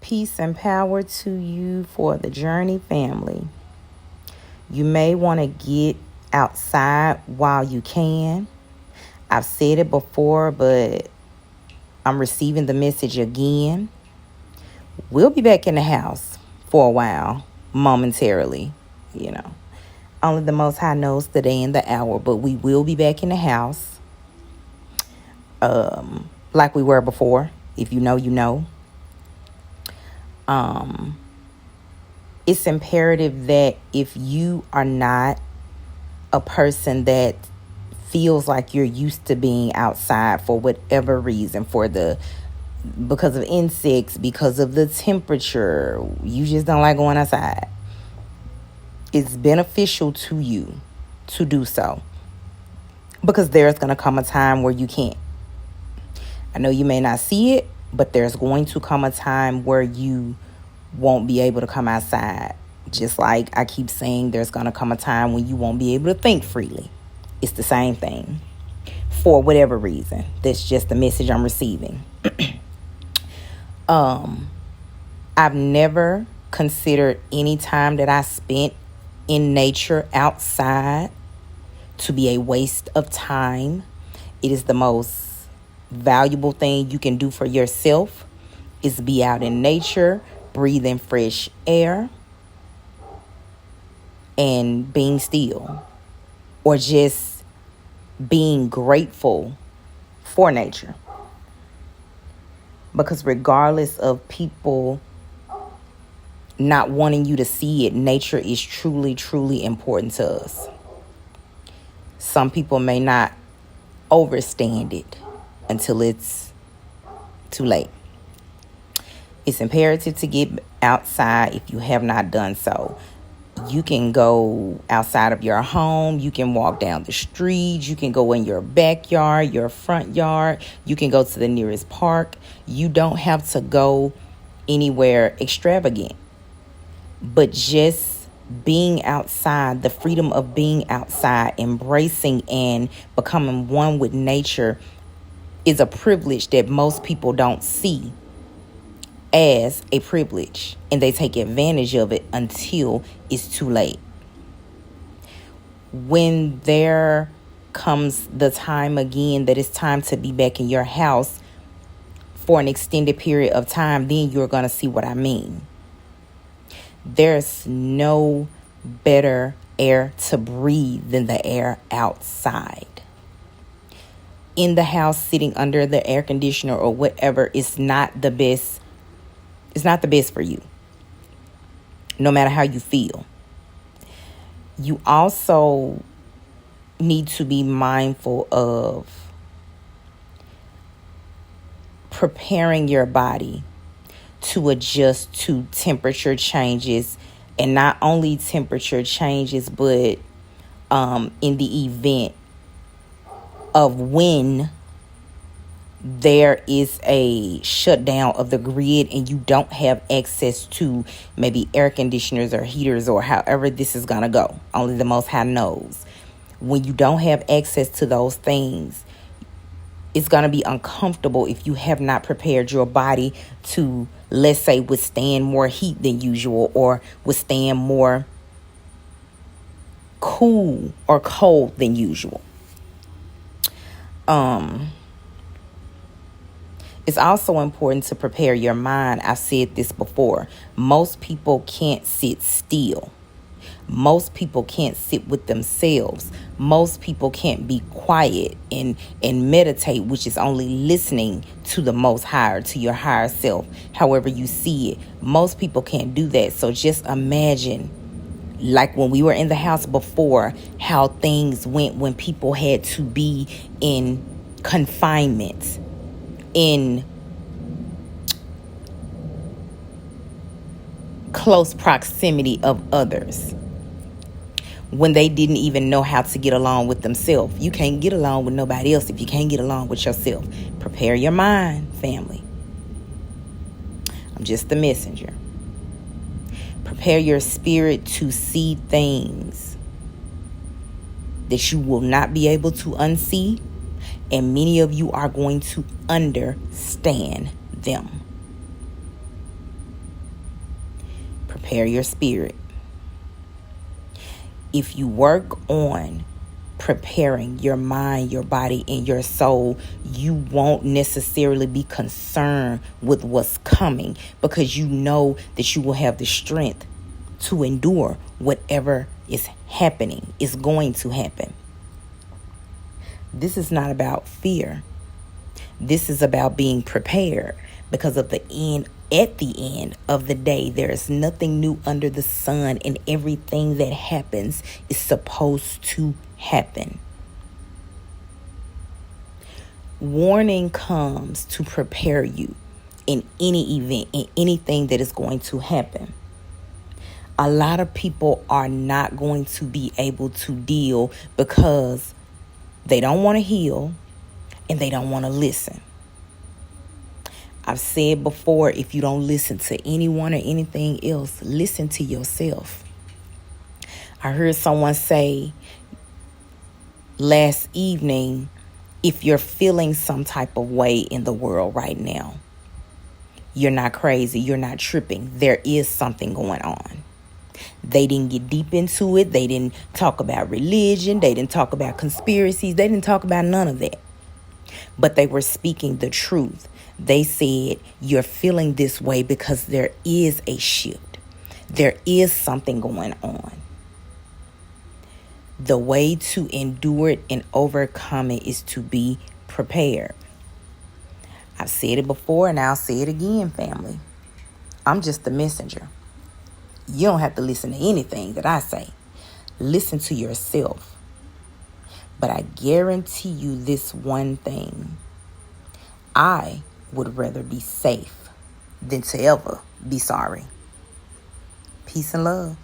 Peace and power to you for the journey, family. You may want to get outside while you can. I've said it before, but I'm receiving the message again. We'll be back in the house for a while, momentarily, Only the Most High knows the day and the hour, but we will be back in the house like we were before. If you know, you know. It's imperative that if you are not a person that feels like you're used to being outside for whatever reason, because of insects, because of the temperature, you just don't like going outside, it's beneficial to you to do so, because there's going to come a time where you can't. I know you may not see it, but there's going to come a time where you won't be able to come outside. Just like I keep saying, there's going to come a time when you won't be able to think freely. It's the same thing. For whatever reason. That's just the message I'm receiving. I've never considered any time that I spent in nature outside to be a waste of time. It is the most valuable thing you can do for yourself, is be out in nature, breathing fresh air, and being still, or just being grateful for nature. Because regardless of people not wanting you to see it, nature is truly, truly important to us. Some people may not understand it until it's too late. It's imperative to get outside if you have not done so. You can go outside of your home. You can walk down the street. You can go in your backyard, your front yard. You can go to the nearest park. You don't have to go anywhere extravagant. But just being outside, the freedom of being outside, embracing and becoming one with nature is a privilege that most people don't see as a privilege, and they take advantage of it until it's too late. When there comes the time again that it's time to be back in your house for an extended period of time, then you're going to see what I mean. There's no better air to breathe than the air outside. In the house, sitting under the air conditioner or whatever, is not the best. It's not the best for you, no matter how you feel. You also need to be mindful of preparing your body to adjust to temperature changes, and not only temperature changes, but in the event of when there is a shutdown of the grid and you don't have access to maybe air conditioners or heaters or however this is going to go. Only the Most High knows. When you don't have access to those things, it's going to be uncomfortable if you have not prepared your body to, let's say, withstand more heat than usual, or withstand more cool or cold than usual. It's also important to prepare your mind. I've said this before. Most people can't sit still. Most people can't sit with themselves. Most people can't be quiet and meditate, which is only listening to the Most High, or to your higher self, however you see it. Most people can't do that. So just imagine, like when we were in the house before, how things went when people had to be in confinement, in close proximity of others, when they didn't even know how to get along with themselves. You can't get along with nobody else if you can't get along with yourself. Prepare your mind, family. I'm just the messenger. Prepare your spirit to see things that you will not be able to unsee, and many of you are going to understand them. prepare your spirit. If you work on preparing your mind, your body, and your soul, you won't necessarily be concerned with what's coming, because you know that you will have the strength to endure whatever is happening, is going to happen. This is not about fear. This is about being prepared, because of the end. At the end of the day, there is nothing new under the sun, and everything that happens is supposed to happen. Warning comes to prepare you in any event, in anything that is going to happen. A lot of people are not going to be able to deal because they don't want to heal and they don't want to listen. I've said before, if you don't listen to anyone or anything else, listen to yourself. I heard someone say last evening, if you're feeling some type of way in the world right now, you're not crazy, you're not tripping. There is something going on. They didn't get deep into it. They didn't talk about religion. They didn't talk about conspiracies. They didn't talk about none of that. But they were speaking the truth. They said, you're feeling this way because there is a shift. There is something going on. The way to endure it and overcome it is to be prepared. I've said it before and I'll say it again, family. I'm just the messenger. You don't have to listen to anything that I say. Listen to yourself. But I guarantee you this one thing. I would rather be safe than to ever be sorry. Peace and love.